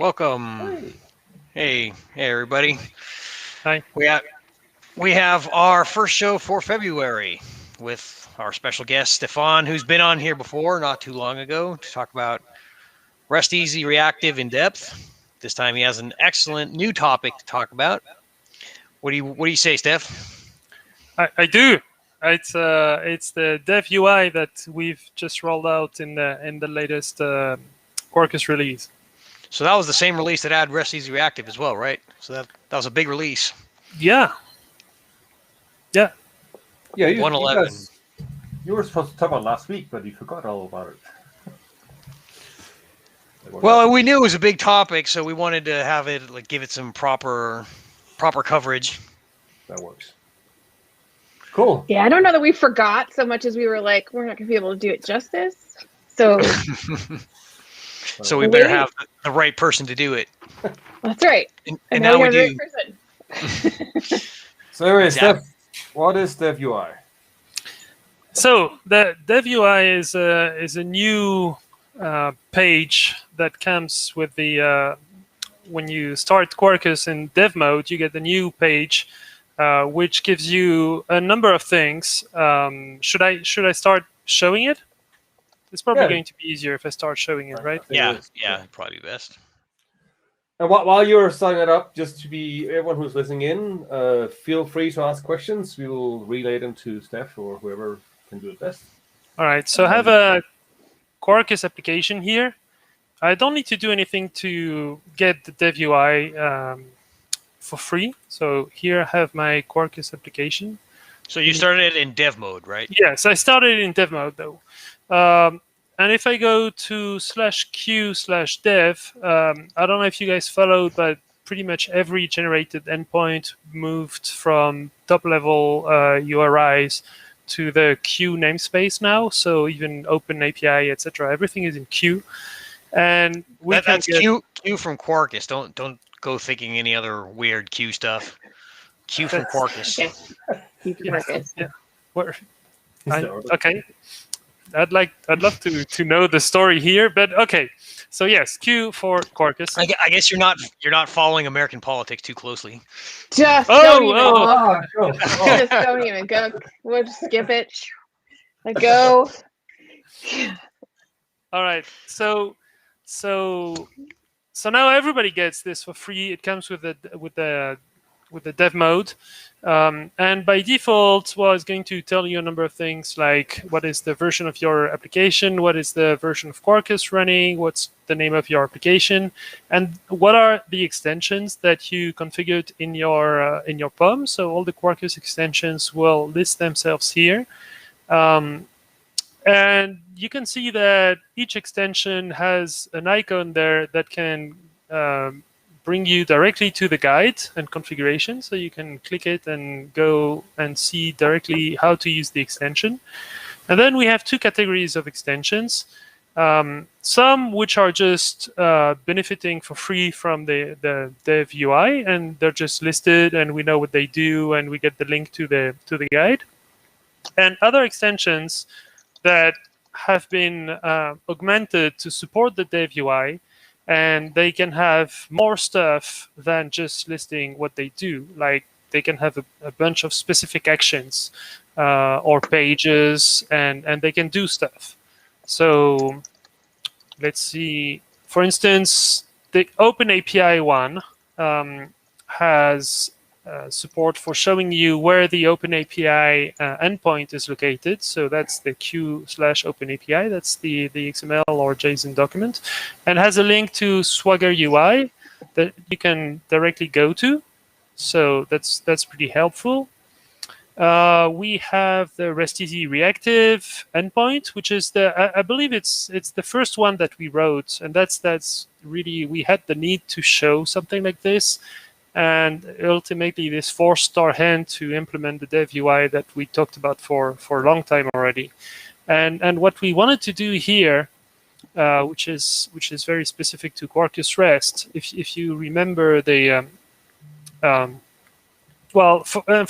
Welcome. Hey, everybody. Hi. We have our first show for February with our special guest Stefan, who's been on here before, not too long ago, to talk about Rest Easy Reactive in depth. This time he has an excellent new topic to talk about. What do you say, Steph? I do. It's the dev UI that we've just rolled out in the latest Quarkus release. So that was the same release that had Rest Easy Reactive as well, right? So that was a big release. Yeah. Yeah, you 111. You were supposed to talk about last week, but you forgot all about it. Well, we knew it was a big topic, so we wanted to have it give it some proper coverage. That works. Cool. Yeah, I don't know that we forgot so much as we were like, we're not going to be able to do it justice. So, so we better have the right person to do it. That's right. And now we do. Right So anyway, Steph, what is Dev UI? So the Dev UI is a new page that comes with the when you start Quarkus in dev mode, you get the new page, which gives you a number of things. Should I start showing it? It's probably going to be easier if I start showing it, right? Yeah, probably best. And while you're starting it up, just to be everyone who's listening in, feel free to ask questions. We will relay them to Steph or whoever can do it best. All right. So I have a Quarkus application here. I don't need to do anything to get the Dev UI for free. So here I have my Quarkus application. So you started it in dev mode, right? Yes, I started in dev mode though. And if I go to /q/dev, I don't know if you guys followed, but pretty much every generated endpoint moved from top-level URIs to the Q namespace now. So even Open API, etc., everything is in Q. And that's Q from Quarkus. Don't go thinking any other weird Q stuff. Q from Quarkus. Yeah. Okay. I'd love to know the story here, but okay. So yes, Q for Quarkus. I guess you're not following American politics too closely. Just don't even go. We'll just skip it. Go. All right. So now everybody gets this for free. It comes with the dev mode. And by default, it's going to tell you a number of things like what is the version of your application, what is the version of Quarkus running, what's the name of your application, and what are the extensions that you configured in your POM. So all the Quarkus extensions will list themselves here. And you can see that each extension has an icon there that can bring you directly to the guide and configuration. So you can click it and go and see directly how to use the extension. And then we have two categories of extensions. Some which are just benefiting for free from the Dev UI, and they're just listed and we know what they do and we get the link to the guide. And other extensions that have been augmented to support the Dev UI, and they can have more stuff than just listing what they do. Like they can have a bunch of specific actions or pages, and they can do stuff. So let's see. For instance, the Open API one has support for showing you where the Open API endpoint is located. So that's the Q/Open API. That's the XML or JSON document, and has a link to Swagger UI that you can directly go to. So that's pretty helpful. We have the Rest Easy Reactive endpoint, which is I believe it's the first one that we wrote, and that's really, we had the need to show something like this. And ultimately, this forced our hand to implement the Dev UI that we talked about for a long time already. And what we wanted to do here, which is very specific to Quarkus REST, if you remember the for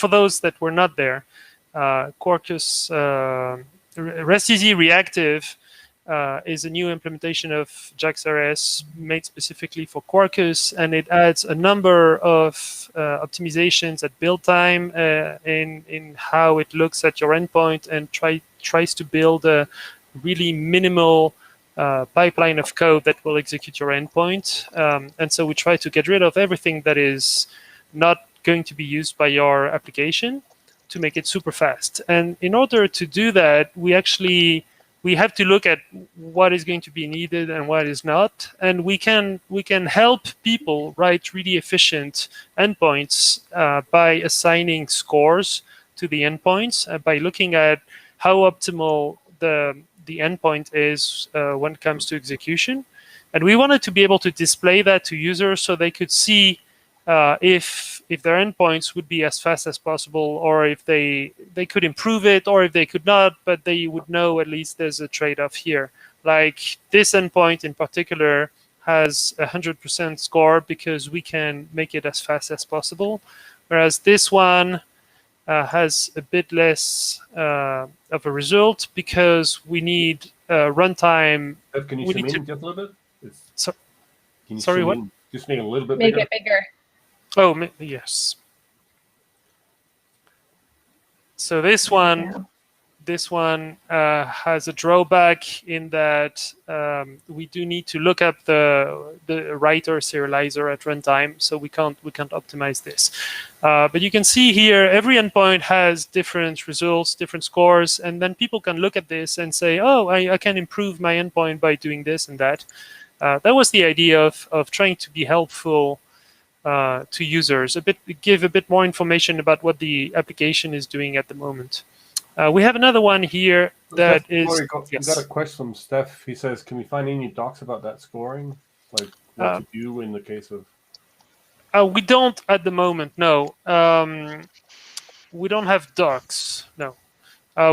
those that were not there, Quarkus Rest Easy Reactive is a new implementation of JAX-RS made specifically for Quarkus, and it adds a number of optimizations at build time in how it looks at your endpoint and tries to build a really minimal pipeline of code that will execute your endpoint. And so we try to get rid of everything that is not going to be used by your application to make it super fast. And in order to do that, we have to look at what is going to be needed and what is not, and we can help people write really efficient endpoints by assigning scores to the endpoints, by looking at how optimal the endpoint is when it comes to execution. And we wanted to be able to display that to users so they could see if their endpoints would be as fast as possible, or if they could improve it, or if they could not, but they would know at least there's a trade-off here. Like this endpoint in particular has 100% score because we can make it as fast as possible, whereas this one has a bit less of a result because we need runtime. Can you zoom in just a little bit? Sorry, what? Just make it a little bit Make bigger. it bigger. Oh, yes. So this one has a drawback in that we do need to look up the writer serializer at runtime, so we can't optimize this. But you can see here every endpoint has different results, different scores, and then people can look at this and say, oh, I can improve my endpoint by doing this and that. That was the idea of trying to be helpful to users, give a bit more information about what the application is doing at the moment. We have another one here that is. We got a question from Steph. He says, "Can we find any docs about that scoring, like what to do in the case of?" We don't at the moment. No, we don't have docs. No.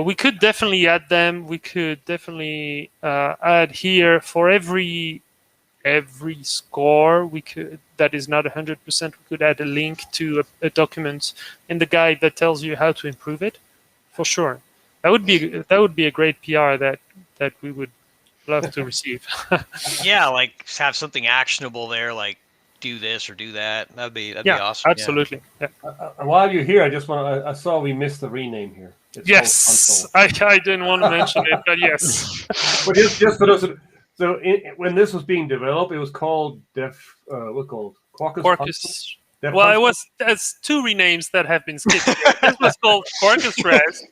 We could definitely add them. We could definitely add here for every score that is not 100%, we could add a link to a document in the guide that tells you how to improve it, for sure. That would be a great PR that we would love to receive. Yeah, like have something actionable there, like do this or do that. That'd be awesome. Absolutely. Yeah. While you're here, I saw we missed the rename here. It's yes, I didn't want to mention it, but yes. But just for those. So when this was being developed, it was called Quarkus. Well, there's two renames that have been skipped here. This was called Quarkus REST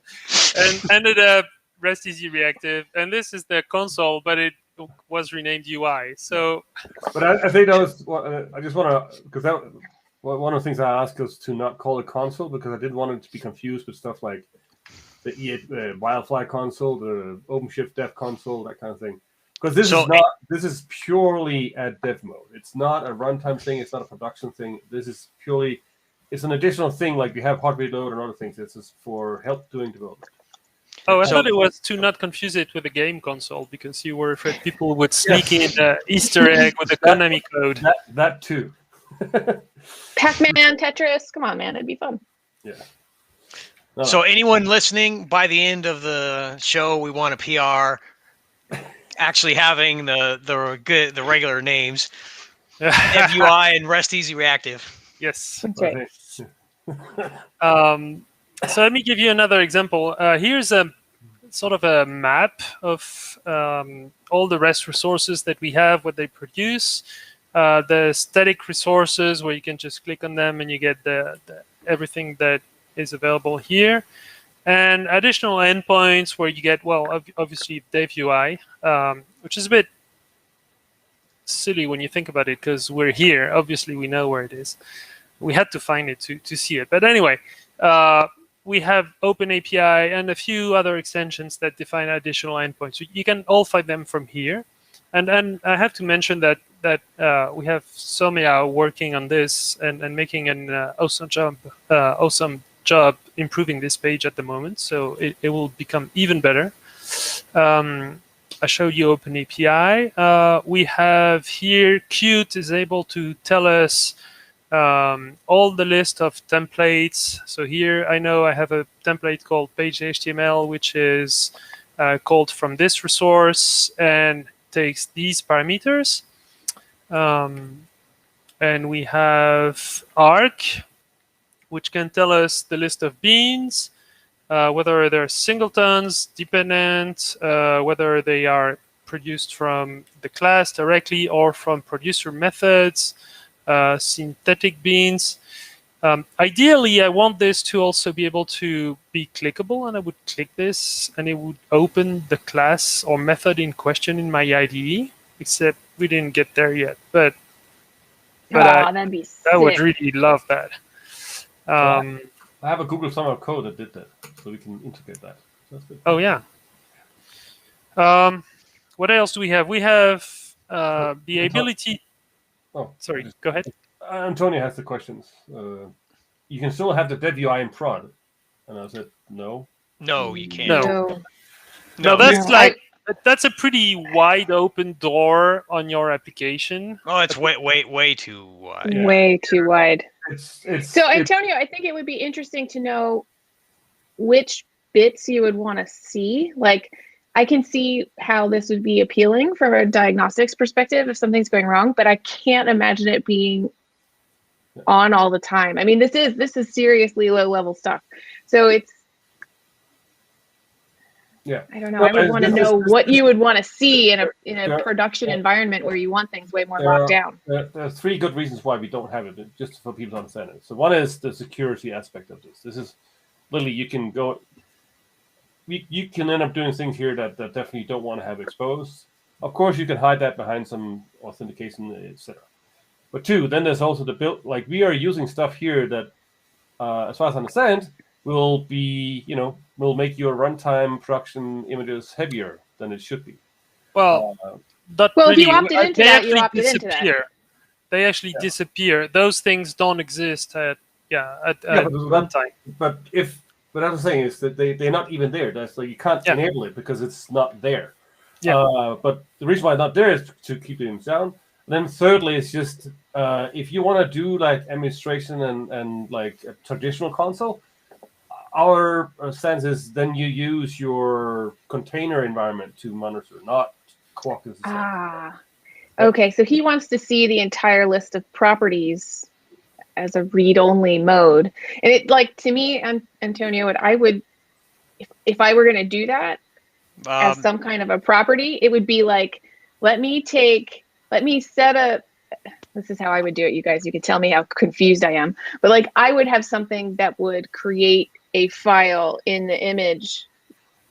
and ended up REST Easy Reactive, and this is the console, but it was renamed UI. So, but I think that was. I just want to, because that one of the things I asked was to not call it console, because I didn't want it to be confused with stuff like the Wildfly console, the OpenShift Dev console, that kind of thing. Because this is purely at dev mode. It's not a runtime thing. It's not a production thing. This is purely, it's an additional thing like you have hard reload and other things. This is for help doing development. Oh, I thought it was to not confuse it with a game console, because you were afraid people would sneak in an Easter egg with a Konami code. That too. Pac-Man, Tetris. Come on, man. It'd be fun. Yeah. So anyone listening, by the end of the show, we want a PR actually having the regular names, FUI and REST Easy Reactive. Yes. That's right. So let me give you another example. Here's a sort of a map of all the REST resources that we have, what they produce, the static resources where you can just click on them and you get the everything that is available here. And additional endpoints where you get, well, obviously Dev UI, which is a bit silly when you think about it, because we're here. Obviously, we know where it is. We had to find it to see it. But anyway, we have OpenAPI and a few other extensions that define additional endpoints. So you can all find them from here. And I have to mention that we have Somya working on this and making an awesome job improving this page at the moment, so it will become even better. I showed you OpenAPI. We have here Qt is able to tell us all the list of templates. So here I know I have a template called page.html, which is called from this resource and takes these parameters. And we have arc, which can tell us the list of beans, whether they're singletons, dependent, whether they are produced from the class directly or from producer methods, synthetic beans. Ideally, I want this to also be able to be clickable, and I would click this, and it would open the class or method in question in my IDE, except we didn't get there yet. But that'd be sick. I would really love that. I have a Google Summer code that did that, so we can integrate that. So that's good. Oh, yeah. What else do we have? We have the ability... Oh, Sorry, go ahead. Antonio has the questions. You can still have the dev UI in prod. And I said, no. No, you can't. No, that's that's a pretty wide open door on your application. Oh, it's way too wide. Yeah. Way too wide. So, Antonio, I think it would be interesting to know which bits you would want to see. Like, I can see how this would be appealing from a diagnostics perspective if something's going wrong, but I can't imagine it being on all the time. I mean, this is seriously low level stuff. So it's, I don't know. I would want to know what you would want to see in a production environment where you want things way more locked down. There are three good reasons why we don't have it, just for people to understand it. So one is the security aspect of this. This is literally, you can go, you can end up doing things here that definitely don't want to have exposed. Of course, you can hide that behind some authentication, etc. But two, then there's also the build. Like, we are using stuff here that, as far as I understand, will be, will make your runtime production images heavier than it should be. Well, if you opted into that, you opted into that. They actually disappear. Those things don't exist at runtime. But what I'm saying is that they're not even there. That's like, you can't enable it because it's not there. Yeah. But the reason why it's not there is to keep it down. And then thirdly, it's just if you want to do like administration and like a traditional console, our sense is then you use your container environment to monitor, not Quarkus. Okay. So he wants to see the entire list of properties as a read-only mode. And it, like, to me, Antonio, I would, if I were going to do that as some kind of a property, it would be like, let me set up, this is how I would do it, you guys. You can tell me how confused I am. But like, I would have something that would create a file in the image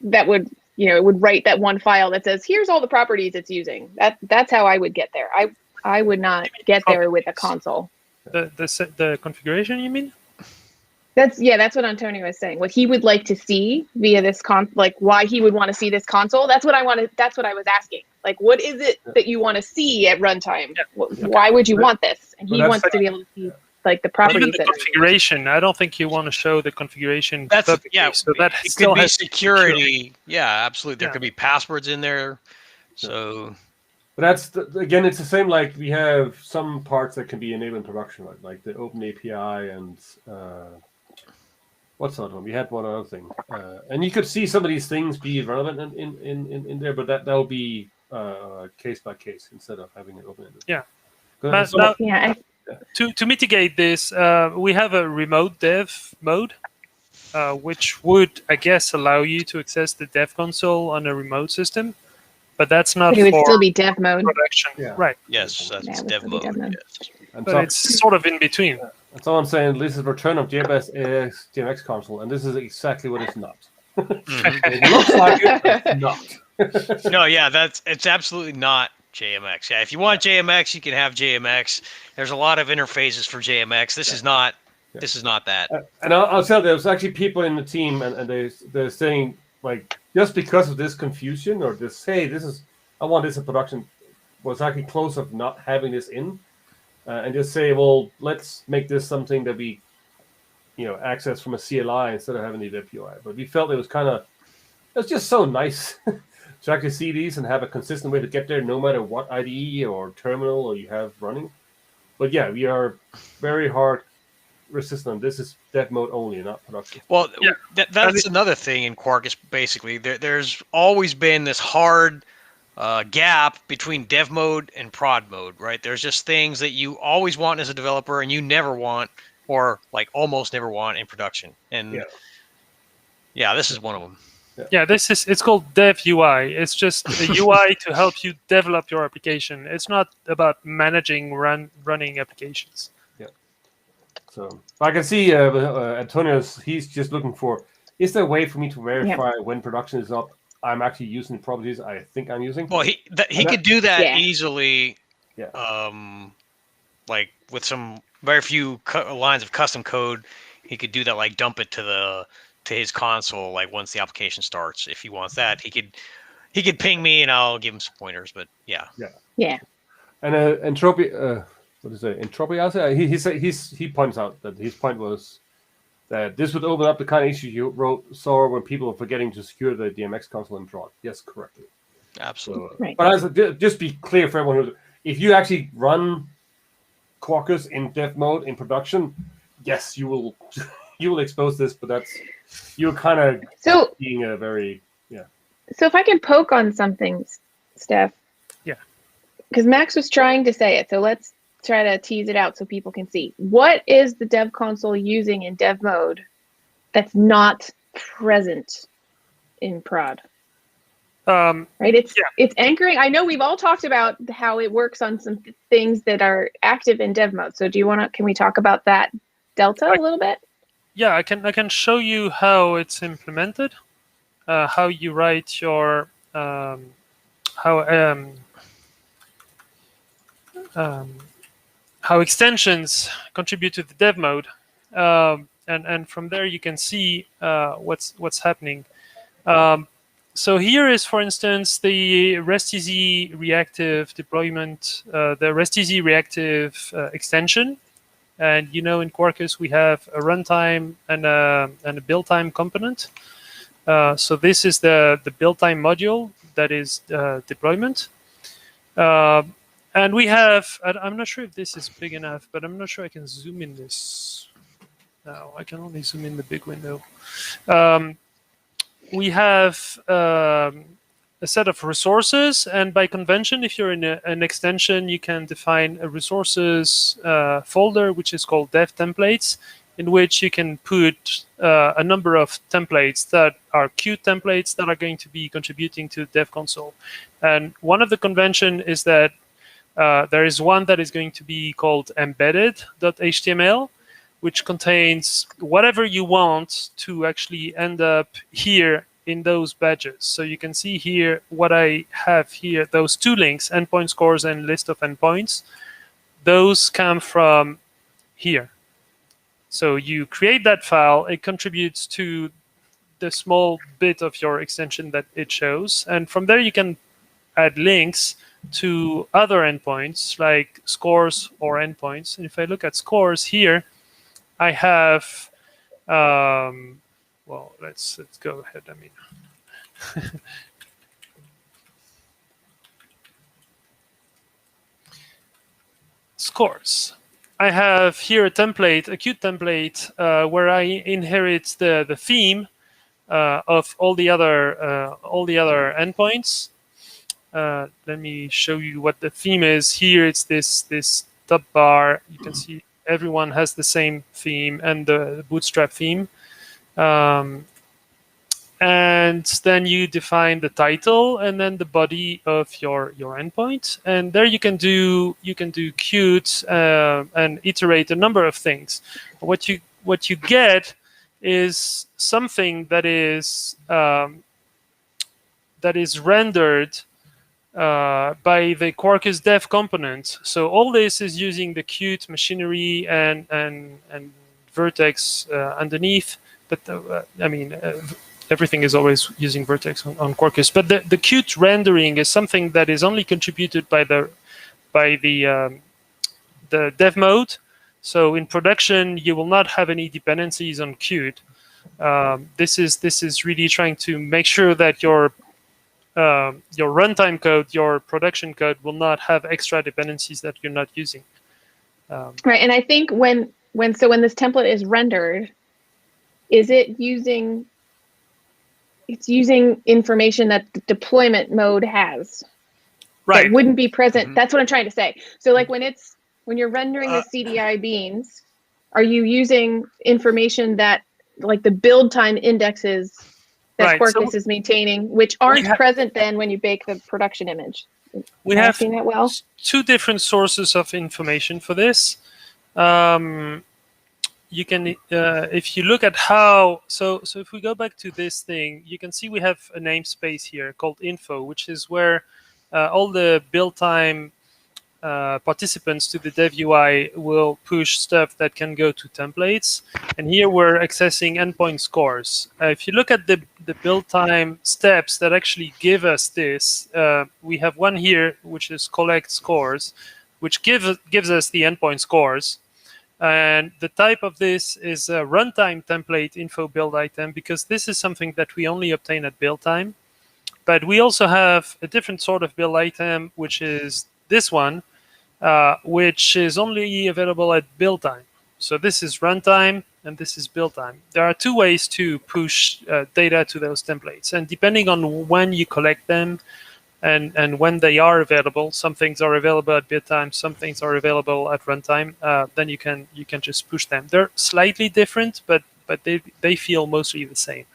that would, it would write that one file that says, here's all the properties it's using. That's how I would get there. I would not get there with a console. The configuration, you mean? That's what Antonio is saying. What he would like to see via this like why he would want to see this console. That's what I wanted. That's what I was asking. Like, what is it that you want to see at runtime? Why would you want this? And he wants to be able to see like the properties. Even the configuration. I don't think you want to show the configuration. That's So that it still could be has security. Yeah, absolutely. There could be passwords in there. So. But that's again, it's the same. Like, we have some parts that can be enabled in production, like the Open API and what's the other one? We had one other thing, and you could see some of these things be relevant in there, but that will be case by case instead of having it open. Yeah. So, to mitigate this, we have a remote dev mode, which would, I guess, allow you to access the dev console on a remote system. But that's not. But it would still be dev mode. Production. Yeah. Right. Yes, that's dev mode. Yes. But it's sort of in between. And someone saying this is return of JMX console, and this is exactly what it's not. It looks like it, but it's not. No, yeah, it's absolutely not JMX. Yeah, if you want JMX, you can have JMX. There's a lot of interfaces for JMX. This is not. This is not that. And I'll tell you, there's actually people in the team, and they're saying, like, just because of this confusion or this, hey, I want this in production, was actually close of not having this in, and just say, well, let's make this something that we, access from a CLI instead of having the API. But we felt it was just so nice to actually see these and have a consistent way to get there, no matter what IDE or terminal or you have running. But yeah, we are very hard resistant. This is dev mode only, not production. Well, Yeah. that's another thing in Quarkus. Basically, there's always been this hard gap between dev mode and prod mode, right? There's just things that you always want as a developer and you never want, or like almost never want in production. And yeah, this is one of them. Yeah, it's called Dev UI. It's just a UI to help you develop your application. It's not about managing running applications. Yeah. So I can see Antonio's. He's just looking for. Is there a way for me to verify when production is up? I'm actually using the properties I think I'm using. Well, he could do that easily. Yeah. Like with some very few lines of custom code, he could do that. Like dump it to his console. Like once the application starts, if he wants that, he could ping me and I'll give him some pointers. But yeah. And entropy. What is it? Entropy. He points out that his point was that this would open up the kind of issue you saw when people are forgetting to secure the DMX console in prod. Yes, correctly. Absolutely. So, but just be clear for everyone if you actually run Quarkus in dev mode in production, yes, you will expose this, but you're kind of being a very So if I can poke on something, Steph. Yeah. Because Max was trying to say it, so let's try to tease it out so people can see. What is the dev console using in dev mode that's not present in prod? Right? It's anchoring. I know we've all talked about how it works on some things that are active in dev mode. So can we talk about that delta a little bit? Yeah, I can show you how it's implemented, how you write your how extensions contribute to the dev mode, and from there you can see what's happening. So here is, for instance, the REST-easy reactive deployment, the REST-easy reactive extension. And in Quarkus we have a runtime and a build time component. So this is the build time module that is deployment. And we have, I'm not sure if this is big enough, but I'm not sure I can zoom in this. No, I can only zoom in the big window. We have a set of resources, and by convention, if you're in an extension, you can define a resources folder, which is called dev templates, in which you can put a number of templates that are Qt templates that are going to be contributing to dev console. And one of the convention is that there is one that is going to be called embedded.html, which contains whatever you want to actually end up here in those badges. So you can see here what I have here, those two links, endpoint scores and list of endpoints. Those come from here. So you create that file, it contributes to the small bit of your extension that it shows. And from there you can add links to other endpoints like scores or endpoints. And if I look at scores here, I have, well, let's go ahead. I mean, scores. I have here a template, a Qt template, where I inherit the theme of all the other endpoints. Let me show you what the theme is. Here it's this top bar. You can see everyone has the same theme and the Bootstrap theme. And then you define the title and then the body of your endpoint. And there you can do Qt and iterate a number of things. What you get is something that is rendered by the Quarkus dev component. So all this is using the Qt machinery and Vertex underneath. But I mean, everything is always using Vertex on Quarkus. But the Qt rendering is something that is only contributed by the dev mode. So in production, you will not have any dependencies on Qt. This is really trying to make sure that your runtime code, your production code, will not have extra dependencies that you're not using. Right, and I think when when this template is rendered, is it using information that the deployment mode has Right. that wouldn't be present? Mhm. That's what I'm trying to say. So like when you're rendering the CDI beans, are you using information that like the build time indexes that Right. Quarkus So is maintaining, which aren't present then when you bake the production image? we Am I have asking that well? two different sources of information for this. You can, if you look at how, so if we go back to this thing, you can see we have a namespace here called info, which is where all the build time participants to the dev UI will push stuff that can go to templates. And here we're accessing endpoint scores. If you look at the build time steps that actually give us this, we have one here, which is collect scores, which gives us the endpoint scores. And the type of this is a runtime template info build item, because this is something that we only obtain at build time. But we also have a different sort of build item, which is this one, which is only available at build time. So this is runtime and this is build time. There are two ways to push data to those templates. And depending on when you collect them and when they are available, some things are available at build time, some things are available at runtime, then you can just push them. They're slightly different, but they feel mostly the same.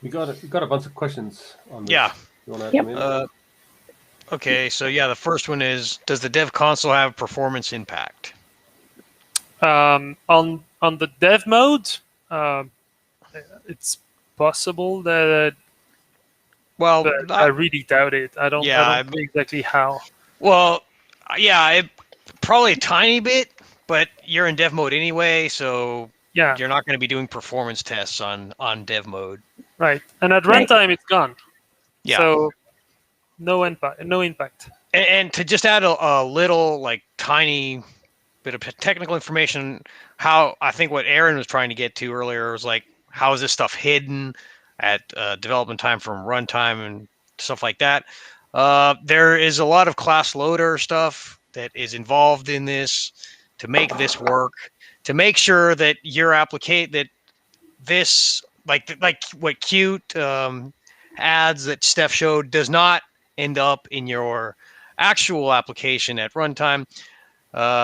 We got a bunch of questions on this. Yeah. You want to add them in? Okay, so yeah, the first one is, does the dev console have performance impact? On the dev mode, it's possible that. Well, But I really doubt it. I don't Yeah, know exactly how. well, yeah, probably a tiny bit, but you're in dev mode anyway, so Yeah, you're not going to be doing performance tests on dev mode. right. And at Right. runtime, it's gone. Yeah. So no impact. No impact. And to just add a little, like, tiny bit of technical information, how I think what Aaron was trying to get to earlier was like, how is this stuff hidden at development time from runtime and stuff like that. There is a lot of class loader stuff that is involved in this to make this work, to make sure that your application, that this, like what cute ads that Steph showed, does not end up in your actual application at runtime.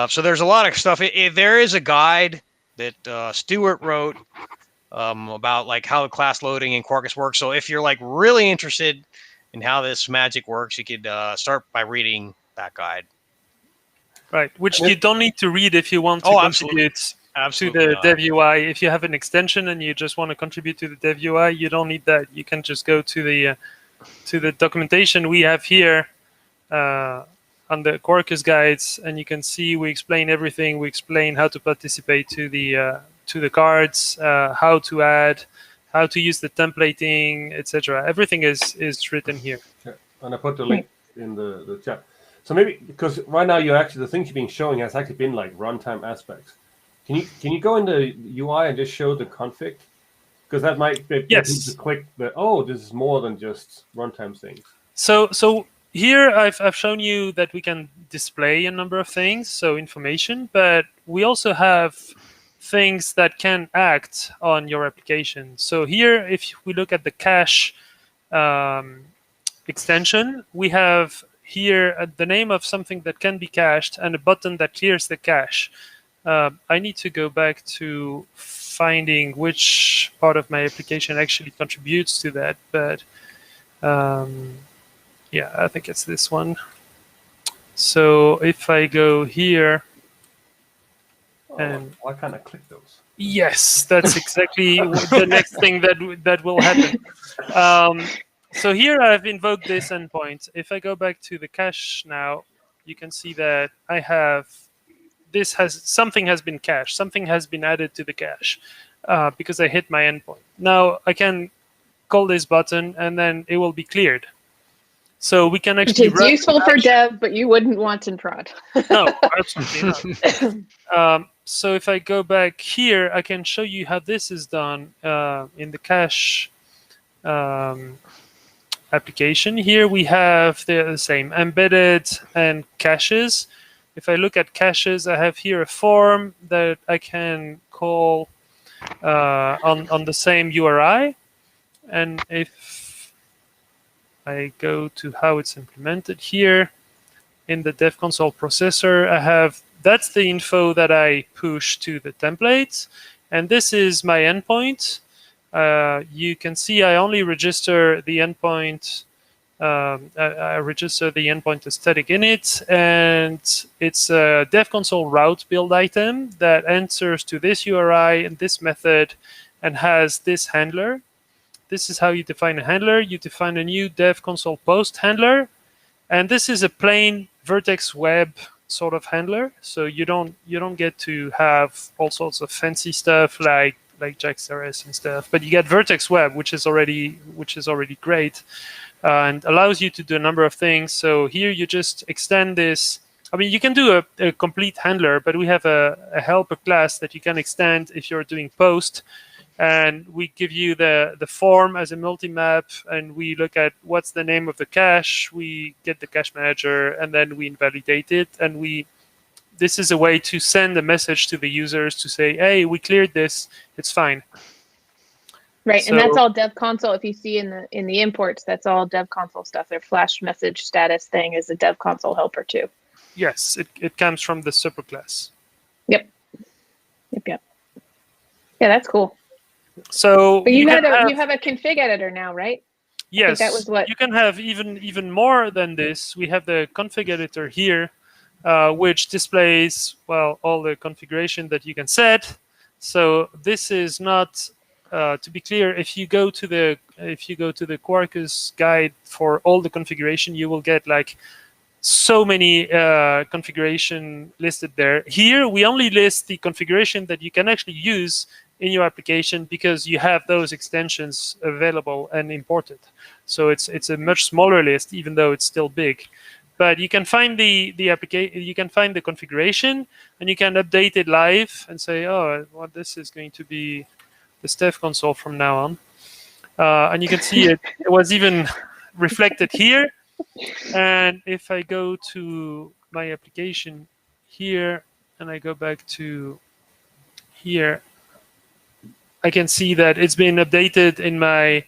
So there's a lot of stuff. There is a guide that Stuart wrote about like how the class loading in Quarkus works. So if you're like really interested in how this magic works, you could start by reading that guide. Right. Which you don't need to read if you want to contribute to the dev UI. If you have an extension and you just want to contribute to the dev UI, you don't need that. You can just go to the documentation we have here on the Quarkus guides, and you can see we explain everything. We explain how to participate to the cards, how to add, how to use the templating, etc. Everything is written here. Yeah. And I put the link in the chat. So maybe, because right now the things you've been showing has actually been like runtime aspects. Can you go into UI and just show the config? Because that might get people to click that, oh, this is more than just runtime things. So here I've shown you that we can display a number of things, so information, but we also have things that can act on your application. So here, if we look at the cache extension, we have here the name of something that can be cached and a button that clears the cache. I need to go back to finding which part of my application actually contributes to that, but yeah, I think it's this one. So if I go here, and why can't I click those? Yes, that's exactly the next thing that will happen. So here I've invoked this endpoint. If I go back to the cache now, you can see that I have something has been cached, something has been added to the cache because I hit my endpoint. Now I can call this button and then it will be cleared. So we can actually. Which is useful for dev, but you wouldn't want in prod. No, absolutely not. So if I go back here, I can show you how this is done in the cache application. Here we have the same embedded and caches. If I look at caches, I have here a form that I can call on the same URI. And if I go to how it's implemented here in the dev console processor, I have that's the info that I push to the templates. And this is my endpoint. You can see I only register the endpoint. I register the endpoint as static init, and it's a dev console route build item that answers to this URI and this method and has this handler. This is how you define a handler. You define a new dev console post handler, and this is a plain vertex web sort of handler. So you don't get to have all sorts of fancy stuff like JAX-RS and stuff, but you get vertex web, which is already great. And allows you to do a number of things. So here you just extend this. I mean, you can do a complete handler, but we have a helper class that you can extend if you're doing post. And we give you the form as a multi-map, and we look at what's the name of the cache. We get the cache manager, and then we invalidate it. And this is a way to send a message to the users to say, hey, we cleared this. It's fine. Right, So, and that's all dev console. If you see in the imports, that's all dev console stuff. Their flash message status thing is a dev console helper too. Yes, it comes from the superclass. Yep. Yeah, that's cool. So but you have a config editor now, right? Yes, that was what you can have even more than this. We have the config editor here, which displays all the configuration that you can set. So this is not. To be clear, if you go to the Quarkus guide for all the configuration, you will get like so many configuration listed there. Here we only list the configuration that you can actually use in your application because you have those extensions available and imported. So it's a much smaller list, even though it's still big. But you can find the application, you can find the configuration, and you can update it live and say, oh, well, this is going to be the Steph console from now on. And you can see it was even reflected here. And if I go to my application here, and I go back to here, I can see that it's been updated in my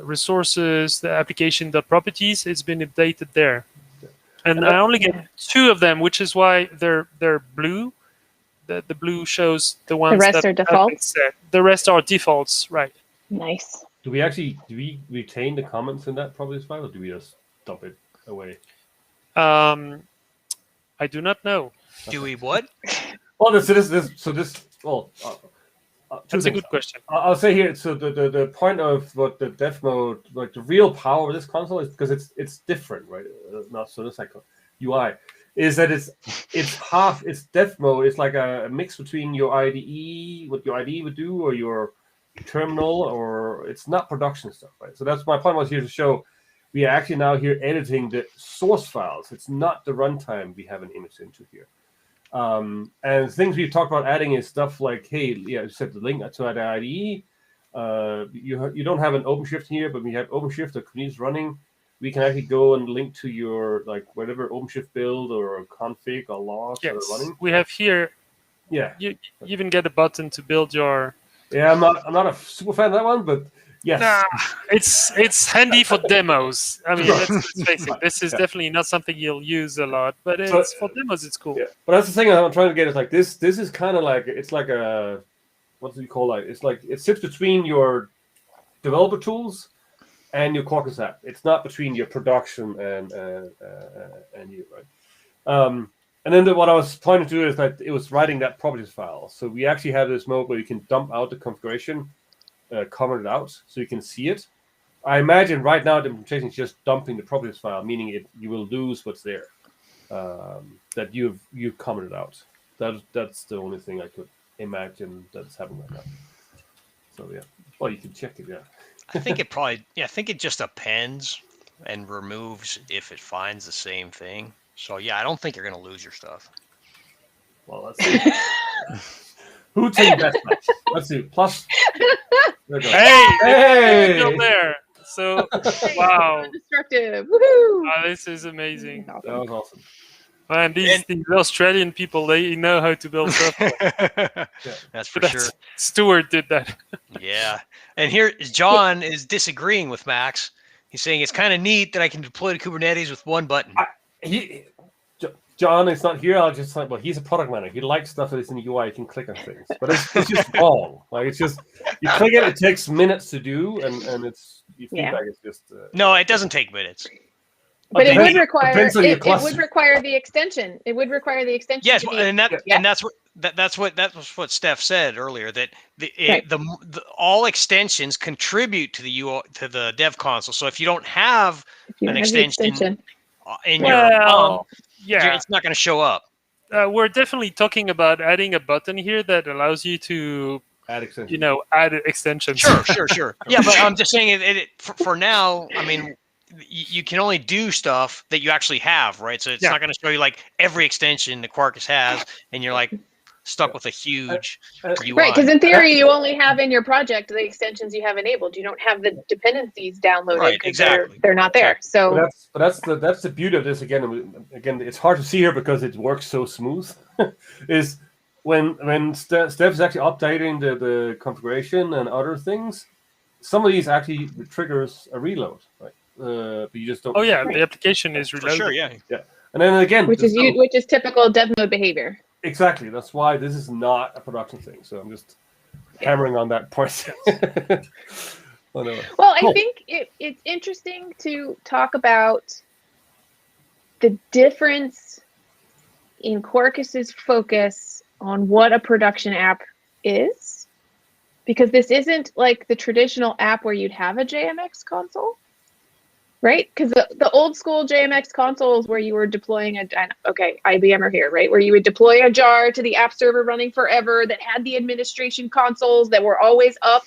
resources, the application.properties. It's been updated there. And I only get 2 of them, which is why they're blue. The blue shows the ones rest that are defaults. Set. The rest are defaults, right? Nice. Do we retain the comments in that properties file, or do we just dump it away? I do not know. Do we what? Well, that's a good question. I'll say here. So the point of what the dev mode, like the real power of this console, is because it's different, right? Not so it's like UI. Is that it's dev mode. It's like a mix between your IDE, what your IDE would do, or your terminal, or it's not production stuff, right? So that's my point was here to show we are actually now here editing the source files. It's not the runtime we have an image into here. And things we've talked about adding is stuff like, hey, yeah, set the link to the IDE. You don't have an OpenShift here, but we have OpenShift or Kubernetes running. We can actually go and link to your whatever OpenShift build or config or logs that are running. We have here. Yeah, you even get a button to build your. Yeah, I'm not a super fan of that one, but yes, it's handy for demos. I mean, let's face it. This is definitely not something you'll use a lot, but for demos, it's cool. Yeah. But that's the thing I'm trying to get is like this. This is kind of like it's like a what do you call that? It's like it sits between your developer tools and your Quarkus app. It's not between your production and you, right? And then what I was trying to do is that it was writing that properties file. So we actually have this mode where you can dump out the configuration, comment it out, so you can see it. I imagine right now the implementation is just dumping the properties file, meaning you will lose what's there that you've commented out. That's the only thing I could imagine that's happening right now. So yeah, well you can check it. Yeah. I think it just appends and removes if it finds the same thing. So yeah, I don't think you're gonna lose your stuff. Well, let's see. Who takes best match? Let's see. Plus. Hey! Still there. So wow. Destructive. Woohoo! This is amazing. That was awesome. Man, these Australian people, they know how to build software. That's for sure. Stuart did that. Yeah. And here John is disagreeing with Max. He's saying it's kind of neat that I can deploy to Kubernetes with one button. John is not here. I'll just like, well, he's a product manager. He likes stuff that is in the UI. You can click on things, but it's just wrong. Like it's just you click it. It takes minutes to do, and it's your feedback is just. No, it doesn't take minutes. But it would require the extension. It would require the extension. Yes, and that's what Steph said earlier. That all extensions contribute to the dev console. So if you don't have an extension in your it's not going to show up. We're definitely talking about adding a button here that allows you to add extensions. Add extensions. Sure. Yeah, but I'm just saying for now. I mean, you can only do stuff that you actually have, right? So it's not going to show you like every extension that Quarkus has, and you're like stuck with a huge UI. Right, because in theory, you only have in your project the extensions you have enabled. You don't have the dependencies downloaded. Right, exactly. They're not there. So that's the beauty of this. Again, it's hard to see here because it works so smooth. Is when Steph is actually updating the configuration and other things, some of these actually triggers a reload, right? But you just don't. Oh yeah, the application is reloaded. For sure, yeah. And then again, which is typical dev mode behavior. Exactly. That's why this is not a production thing. So I'm just hammering on that point. Well, I think it's interesting to talk about the difference in Quarkus's focus on what a production app is, because this isn't like the traditional app where you'd have a JMX console. Right? Because the old school JMX consoles where you were deploying IBM are here, right? Where you would deploy a jar to the app server running forever that had the administration consoles that were always up,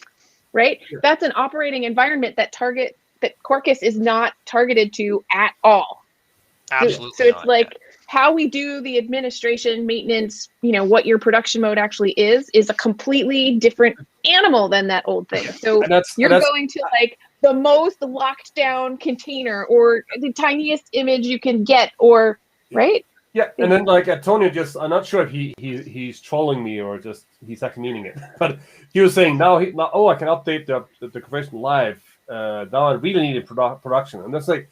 right? Sure. That's an operating environment that Quarkus is not targeted to at all. Absolutely. So it's like how we do the administration, maintenance, what your production mode actually is a completely different animal than that old thing. So you're going to like the most locked down container or the tiniest image you can get, or right? Yeah, and then like Antonio I'm not sure if he's trolling me or just he's actually meaning it, but he was saying now I can update the configuration live. Now I really need production, and that's like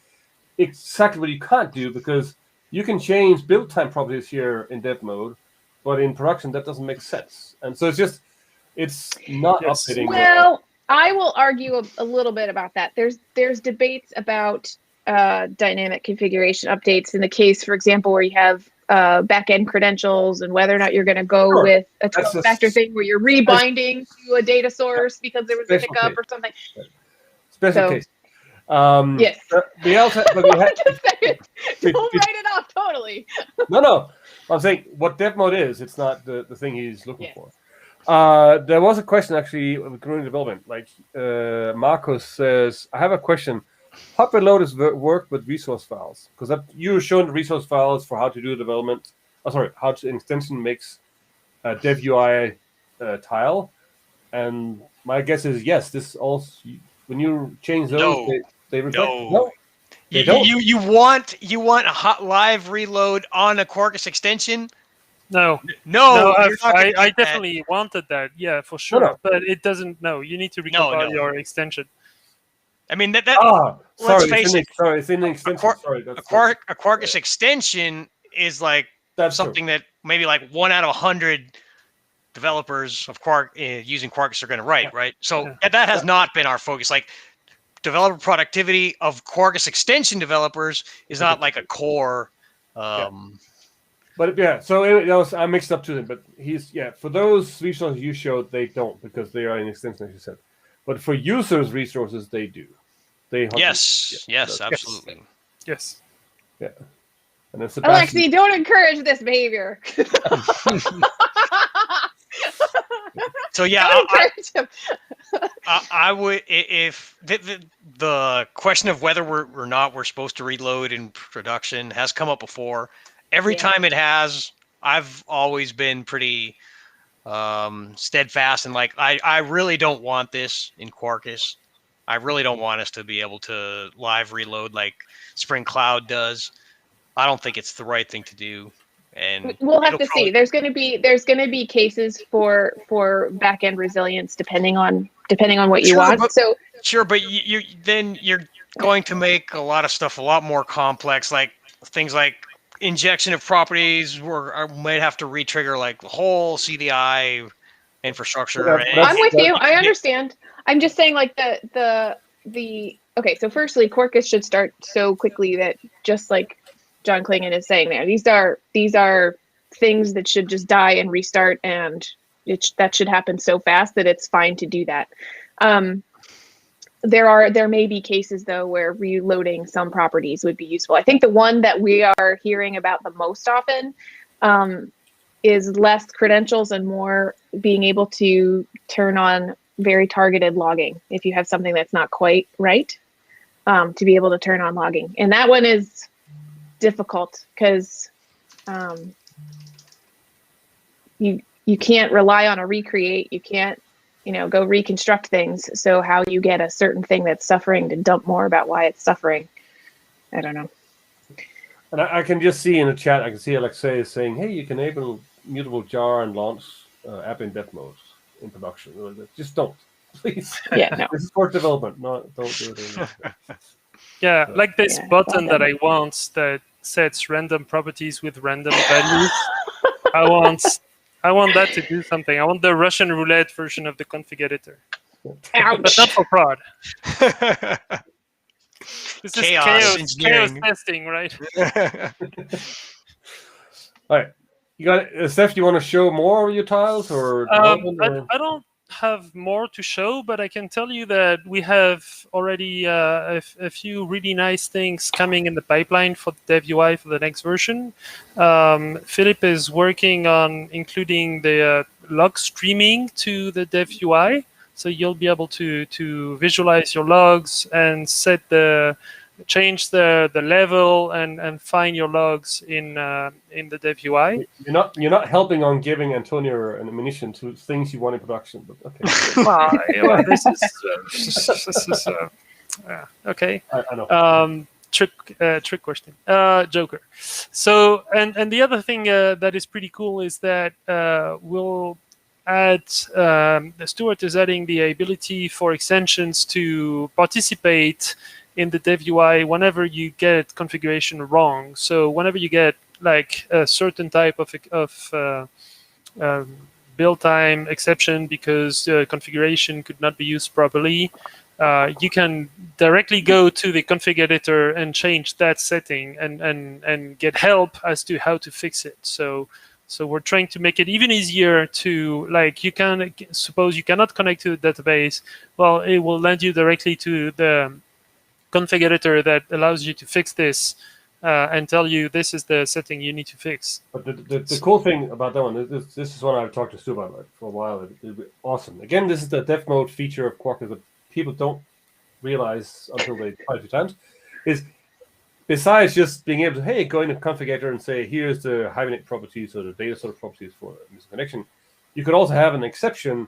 exactly what you can't do, because you can change build time properties here in dev mode, but in production that doesn't make sense, and so it's not updating. Well, I will argue a little bit about that. There's debates about dynamic configuration updates in the case, for example, where you have back-end credentials and whether or not you're going to go with a 12-factor thing where you're rebinding to a data source because there was a hiccup or something. Special case. Yes. Don't write it off totally. No. I'm saying what dev mode is. It's not the thing he's looking for. There was a question actually with growing development. Like Marcos says, I have a question. How Load is work with resource files? Because you're showing the resource files for how to do development. How an extension makes a dev UI tile. And my guess is yes. This also when you change those, they reflect. No. You want a hot live reload on a Quarkus extension? No, I definitely wanted that. Yeah, for sure. No. But it doesn't. No, you need to recompile your extension. I mean that. Sorry, it's in the extension. A Quarkus extension is like something that maybe like 1 out of 100 developers of using Quarkus are going to write, right? So that has not been our focus. Like developer productivity of Quarkus extension developers is not like a core. But so I mixed up to them. But for those resources you showed, they don't, because they are an extension, as you said. But for users' resources, they do. Yes, absolutely. Yes. Yeah. And then Alexi, don't encourage this behavior. So I would, if the question of whether we're supposed to reload in production has come up before. Every time it has, I've always been pretty steadfast and like I really don't want this in Quarkus. I really don't want us to be able to live reload like Spring Cloud does. I don't think it's the right thing to do. And we'll have it'll to see. There's going to be cases for back end resilience depending on what you Sure, want. but- So Sure, but you're going to make a lot of stuff a lot more complex, like things like injection of properties might have to re-trigger like the whole CDI infrastructure. I'm with you. I understand. I'm just saying, like the okay. So firstly, Quarkus should start so quickly that just like John Klingon is saying there, these are things that should just die and restart, and that should happen so fast that it's fine to do that. There may be cases though where reloading some properties would be useful. I think the one that we are hearing about the most often is less credentials and more being able to turn on very targeted logging if you have something that's not quite right, to be able to turn on logging. And that one is difficult because you can't rely on a recreate. You can't go reconstruct things. So how you get a certain thing that's suffering to dump more about why it's suffering, I don't know. And I can just see in the chat, I can see Alexei is saying, hey, you can enable mutable jar and launch app in dev mode in production. Just don't, please. Yeah, no. This is for development, don't do it. Yeah, like this Yeah, button well that I want that sets random properties with random values. I want that to do something. I want the Russian roulette version of the config editor. Ouch. But not for prod. This Chaos is chaos engineering. testing, right? All right. You got Steph, do you want to show more of your tiles or development? I don't have more to show, but I can tell you that we have already a few really nice things coming in the pipeline for the dev UI for the next version. Philip is working on including the log streaming to the dev UI, so you'll be able to visualize your logs and change the level and find your logs in the dev UI. You're not helping on giving Antonio an ammunition to things you want in production, but okay. Well, this is okay. I know. Trick question, Joker. So and the other thing that is pretty cool is that we'll add the Stuart is adding the ability for extensions to participate in the dev UI whenever you get configuration wrong. So whenever you get like a certain type of build time exception because configuration could not be used properly, you can directly go to the config editor and change that setting and get help as to how to fix it. So we're trying to make it even easier to, like, suppose you cannot connect to the database, well, it will land you directly to the config editor that allows you to fix this and tell you this is the setting you need to fix. But the cool thing about that one, this is one I've talked to Stu about for a while. It'd be awesome. Again, this is the dev mode feature of Quarkus that people don't realize until they try a few times, is besides just being able to, hey, go into config editor and say, here's the Hibernate properties or the data sort properties for missing connection, you could also have an exception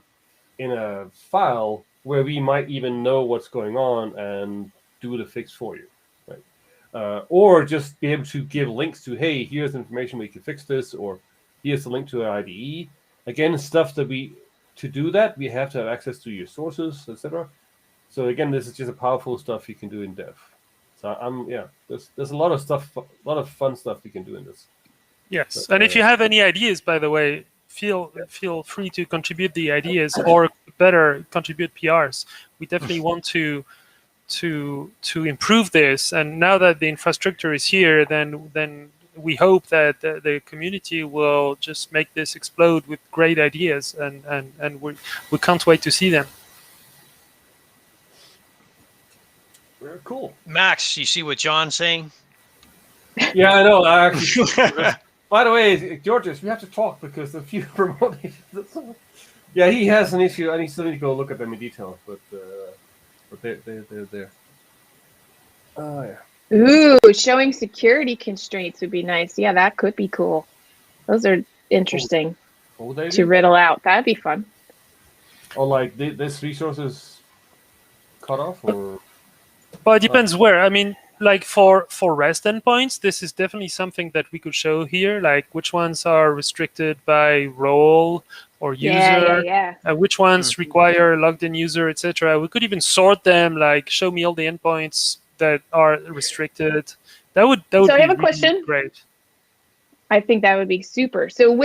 in a file where we might even know what's going on and do the fix for you. Right? Or just be able to give links to, hey, here's information we can fix this, or here's the link to an IDE. Again, stuff that to do that, we have to have access to your sources, etc. So again, this is just a powerful stuff you can do in dev. So there's a lot of stuff, a lot of fun stuff you can do in this. Yes, but, and if you have any ideas, by the way, feel free to contribute the ideas, or better, contribute PRs. We definitely want to improve this. And now that the infrastructure is here, then we hope that the community will just make this explode with great ideas, and we can't wait to see them. Very cool. Max, you see what John's saying? Yeah, I know. By the way, Georges, we have to talk because a few remote issues. Yeah, he has an issue. I still need to go look at them in detail, but they're there. Oh yeah. Ooh, showing security constraints would be nice. Yeah, that could be cool. Those are interesting to riddle out. That'd be fun. Or like this resource is cut off, or well, it depends where. I mean, like for REST endpoints, this is definitely something that we could show here, like which ones are restricted by role or user, Yeah. which ones require logged in user, etc. We could even sort them, like show me all the endpoints that are restricted. That would So I be have a really question. great. I think that would be super. So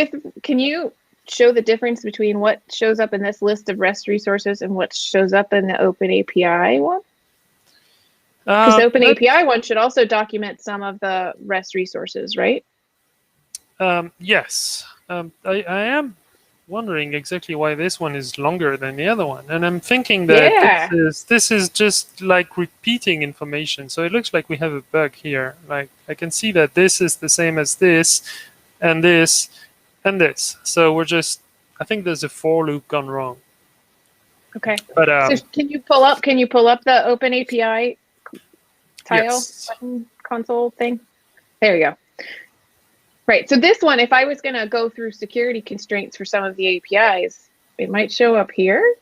can you show the difference between what shows up in this list of REST resources and what shows up in the Open API one? Because the Open API one should also document some of the REST resources, right? Yes. I am wondering exactly why this one is longer than the other one, and I'm thinking that this is just like repeating information. So it looks like we have a bug here. Like I can see that this is the same as this, and this, and this. So I think there's a for loop gone wrong. Okay. But so can you pull up the Open API tile yes. button console thing? There you go. Right. So this one, if I was going to go through security constraints for some of the APIs, it might show up here.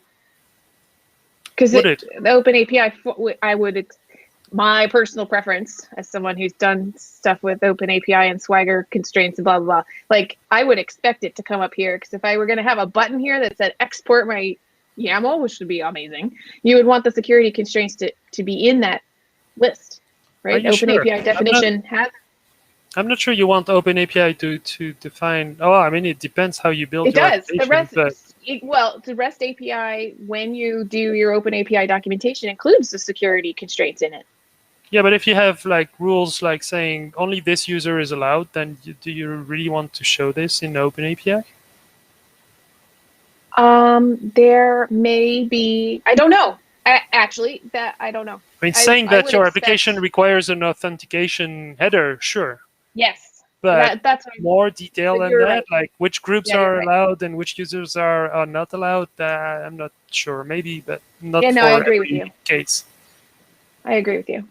Because the Open API, my personal preference as someone who's done stuff with Open API and Swagger constraints and blah, blah, blah, like I would expect it to come up here. Because if I were going to have a button here that said export my YAML, which would be amazing, you would want the security constraints to be in that list, right? Open API definition has. I'm not sure you want OpenAPI to define. Oh, I mean, it depends how you build your application. The REST API, when you do your OpenAPI documentation, includes the security constraints in it. Yeah, but if you have like rules like saying only this user is allowed, then do you really want to show this in OpenAPI? There may be. I don't know. Actually, I don't know. I mean, saying that your application requires an authentication header, sure. Yes, but that's more detail than that, right. like which groups are allowed and which users are not allowed. I'm not sure. Maybe, but not for I agree with you. Case. I agree with you.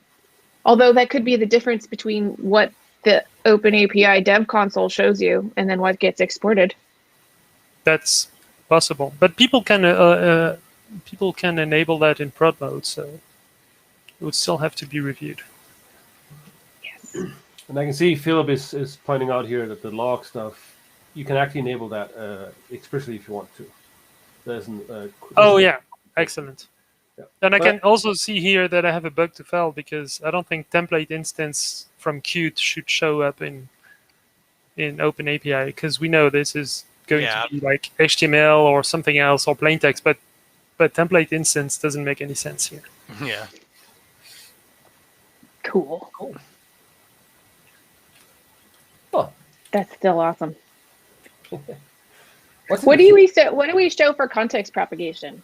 Although that could be the difference between what the Open API dev console shows you and then what gets exported. That's possible, but people can enable that in prod mode, so it would still have to be reviewed. Yes. And I can see Philip is pointing out here that the log stuff, you can actually enable that explicitly if you want to. There's yeah, excellent. Yeah. And I can also see here that I have a bug to file because I don't think template instance from Qt should show up in OpenAPI, because we know this is going to be like HTML or something else or plain text, but template instance doesn't make any sense here. Yeah. Cool. Oh, that's still awesome. What do we show for context propagation?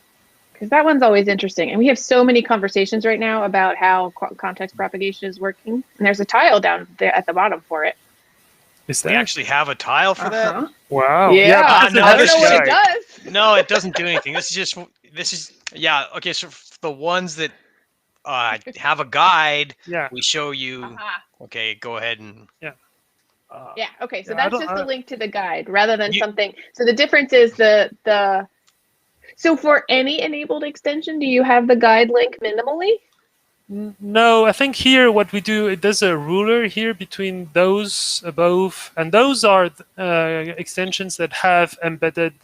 Because that one's always interesting, and we have so many conversations right now about how context propagation is working. And there's a tile down there at the bottom for it. Is we actually have a tile for that? Wow. Yeah. I don't know what it does. No, it doesn't do anything. This is okay. So the ones that have a guide, we show you. Okay, go ahead and okay, so that's just the link to the guide rather than something. So the difference is so for any enabled extension, do you have the guide link minimally? No, I think here what we do, there's a ruler here between those above, and those are extensions that have embedded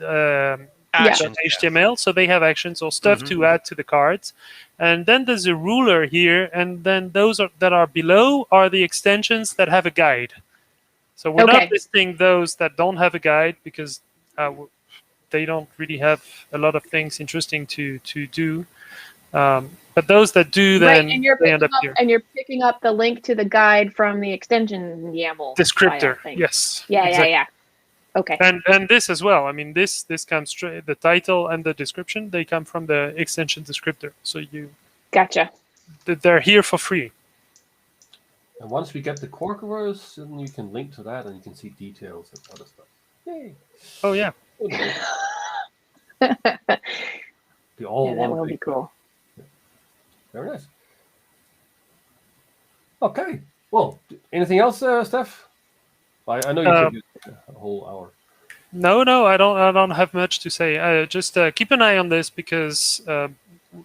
actions, HTML, so they have actions or stuff to add to the cards. And then there's a ruler here, and then those that are below are the extensions that have a guide. So we're not listing those that don't have a guide because they don't really have a lot of things interesting to do. But those that do, then they end up here. And you're picking up the link to the guide from the extension YAML descriptor. Yes. Yeah. Okay. And this as well. I mean, this comes straight. The title and the description, they come from the extension descriptor. So gotcha. They're here for free. And once we get the Quarkus, then you can link to that and you can see details and other stuff. Yay! Oh yeah. Be all that will be cool. Yeah. Very nice. Okay. Well, anything else, Steph? I know you could use a whole hour. No, I don't have much to say. Just keep an eye on this because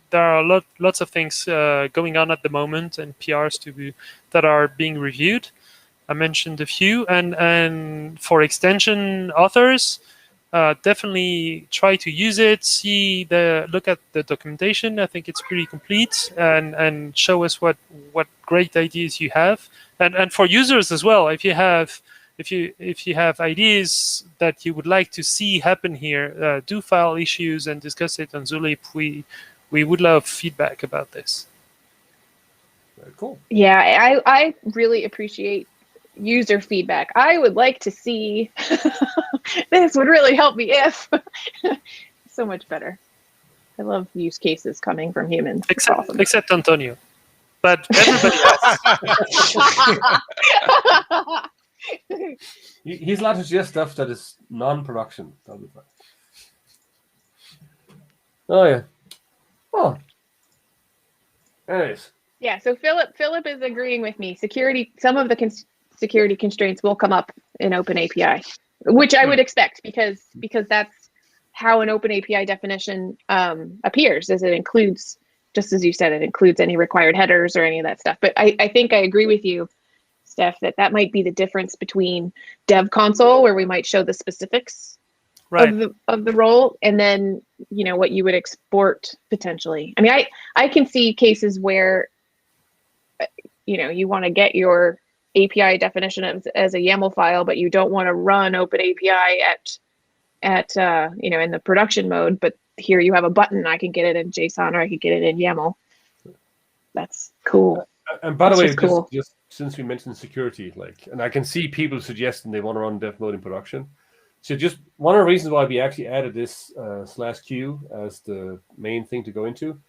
there are lots of things going on at the moment and PRs that are being reviewed. I mentioned a few, and for extension authors, definitely try to use it. Look at the documentation. I think it's pretty complete, and show us what great ideas you have. And for users as well, if you have ideas that you would like to see happen here, do file issues and discuss it on Zulip. We would love feedback about this. Very cool. Yeah, I really appreciate user feedback. I would like to see this would really help me if so much better. I love use cases coming from humans. It's awesome. Except Antonio, but everybody else. He's allowed to suggest stuff that is non-production. That'll be fine. Oh yeah. Oh. Anyways. Yeah. So Philip is agreeing with me. Some of the security constraints will come up in OpenAPI, which I would expect because that's how an OpenAPI definition appears, as it includes, just as you said, it includes any required headers or any of that stuff. But I think I agree with you, Steph, that might be the difference between Dev Console, where we might show the specifics of the role, and then what you would export potentially. I mean, I can see cases where you want to get your API definition as a YAML file, but you don't want to run OpenAPI at in the production mode. But here you have a button. I can get it in JSON or I can get it in YAML. That's cool. And by the way, cool. just since we mentioned security, and I can see people suggesting they want to run dev mode in production. So just one of the reasons why we actually added this /Q as the main thing to go into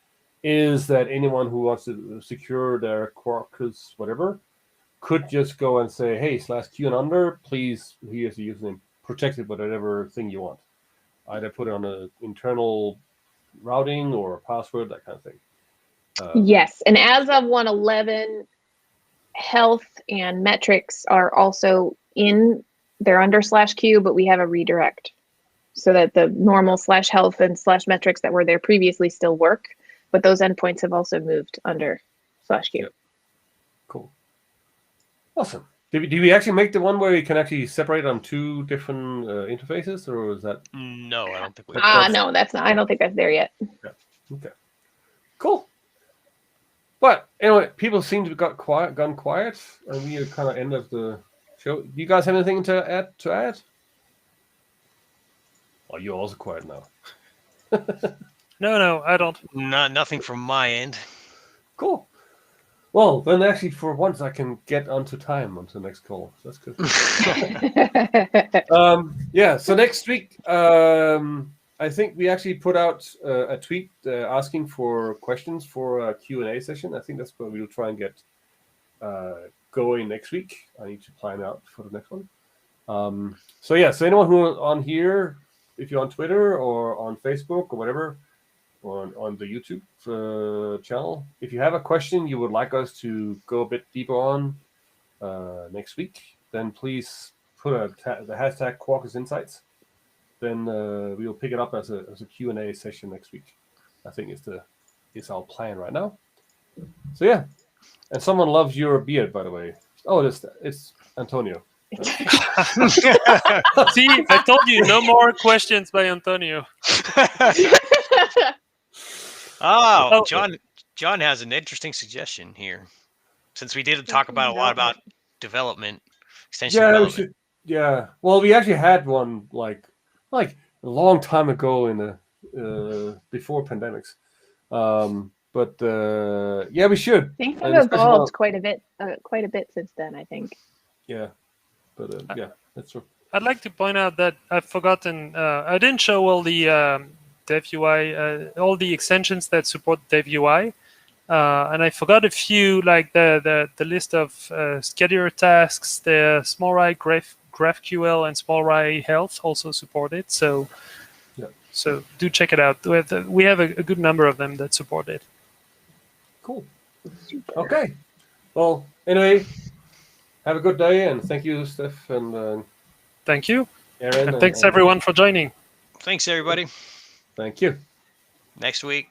is that anyone who wants to secure their Quarkus, whatever, could just go and say, hey, /Q and under, please, here's the username, protect it with whatever thing you want. Either put it on an internal routing or a password, that kind of thing. Yes, and as of 1.11, health and metrics are also they're under /Q, but we have a redirect so that the normal /health and /metrics that were there previously still work, but those endpoints have also moved under /Q. Yep. Cool. Awesome. Did we actually make the one where you can actually separate on two different interfaces, or was that? No, I don't think we. No, that's not. I don't think that's there yet. Yeah. Okay. Cool. But anyway, people seem to have gone quiet, and we are kind of end of the show. Do you guys have anything to add? Oh, you're also quiet now. No, I don't. Nothing from my end. Cool. Well, then actually, for once, I can get onto time onto the next call. So that's good. Yeah. So next week, I think we actually put out a tweet asking for questions for a Q&A session. I think that's what we'll try and get going next week. I need to plan out for the next one. So anyone who on here, if you're on Twitter or on Facebook or whatever, or on the YouTube channel, if you have a question you would like us to go a bit deeper on next week, then please put the hashtag Quarkus Insights. Then we'll pick it up as a Q&A session next week. I think it's our plan right now. So yeah, and someone loves your beard, by the way. Oh, it's Antonio. See, I told you, no more questions by Antonio. Oh, John has an interesting suggestion here. Since we did talk about a lot about development, extension development. Well, we actually had one like a long time ago in the before pandemics. But we should. Things have evolved quite a bit since then, I think. Yeah, but that's true. I'd like to point out that I've forgotten. I didn't show all the Dev UI, all the extensions that support Dev UI, and I forgot a few, like the list of scheduler tasks. The SmallRye GraphQL and SmallRye Health also support it. So do check it out. We have a good number of them that support it. Cool. Okay. Well, anyway, have a good day, and thank you, Steph, and thank you, Aaron, and thanks everyone for joining. Thanks, everybody. Thank you. Next week.